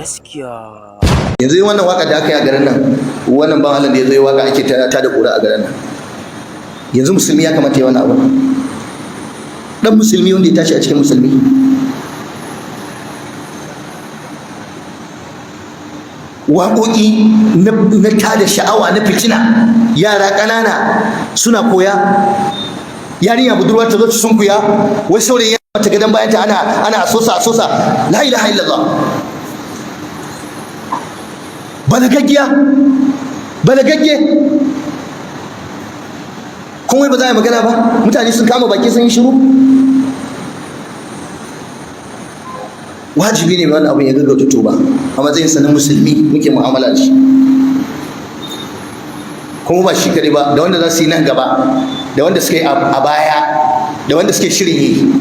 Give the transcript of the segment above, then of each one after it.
gaskiya. Yanzu wannan waka da aka yi a garin nan, wannan ban Allah da ya zo ya waka ake ta da kura a garin nan, yanzu musulmi ya kamata ya wani abu, dan musulmi wanda ya tashi a cikin musulmi. Waƙoƙi na tada sha'awa na fitina, yara ƙanana suna koya, yarinya budurwa ta zo ta sunkuya, wai saurayin ya mata gadon bayanta ana sosa la ilaha illallah. Balagagge kuma ba za a yi magana ba, mutane sun kama baki sun yi shiru. Wajibi ne wannan abin ya gaggauta tuba a matsayin sa na musulmi muke mu'amala da shi, kuma ba shi kadai ba, da wanda za su yi nan gaba, da wanda suka yi a baya, da wanda suke shirin yi.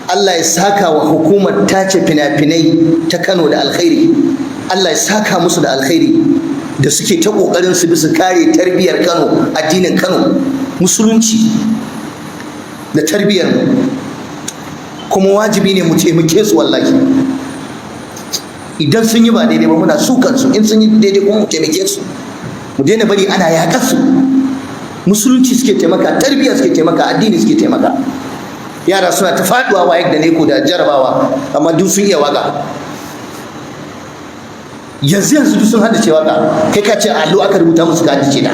Allah ya saka wa hukumar tace fina-finai ta Kano da alkhairi, Allah ya saka musu da alkhairi da suke ta kokarin su bi su kare tarbiyar Kano, addinin Kano, musulunci da tarbiyar mu, kuma wajibi ne mu taimake su wallahi. Idan sun yi ba daidai ba muna sukan su, in sun yi daidai kuma mu taimake su, mu daina bari ana yakar su. Musulunci suke taimaka, tarbiyya suke taimaka, addini suke taimaka. Yara suna ta faduwa wa da neko da jarabawa, amma duk sun iya waka. Yanzu duk sun haddace waka, kai ka ce allo aka rubuta musu ka haddace da.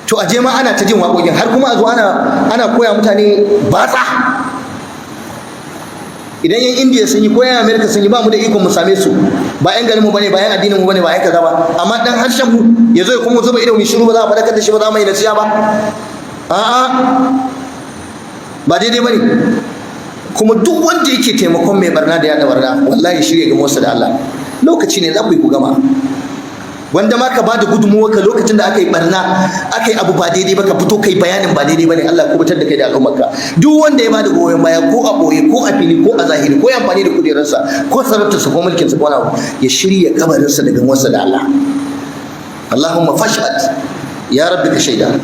To aje ma ana ta jin waƙoƙin, har kuma a zo ana koya mutane batsa. Idan yan Indiya sun yi ko yan Amerika sun yi, ba mu da ikon mu same su, ba yan garin mu bane, ba yan addinin mu bane, ba yan kaza ba, amma dan harshen mu ya zo ya kuma zuba ido mu shiru, ba za a faɗakar da shi, ba za mu yi nasiha ba. A'a, ba daidai bane. Kuma duk wanda yake taimakon mai barna da yaɗa barna, wallahi shirya ga Musa da Allah, lokaci ne za ku yi ku gama. Wanda ma ka ba da gudunmuwa ka lokacin da aka yi barna, aka yi abu ba daidai ba, ka fito kai bayanin ba daidai ba ne, Allah kubutar da kai da al'ummarka. Duk wanda ya ba da goyon baya, ko a ɓoye ko a fili ko a zahiri, ko ya amfani da kujerarsa ko sarautarsa ko mulkinsa ko wani abu, ya shirya kabarinsa daga Musa da Allah. Allahumma fashhad ya rabbi ka shaida.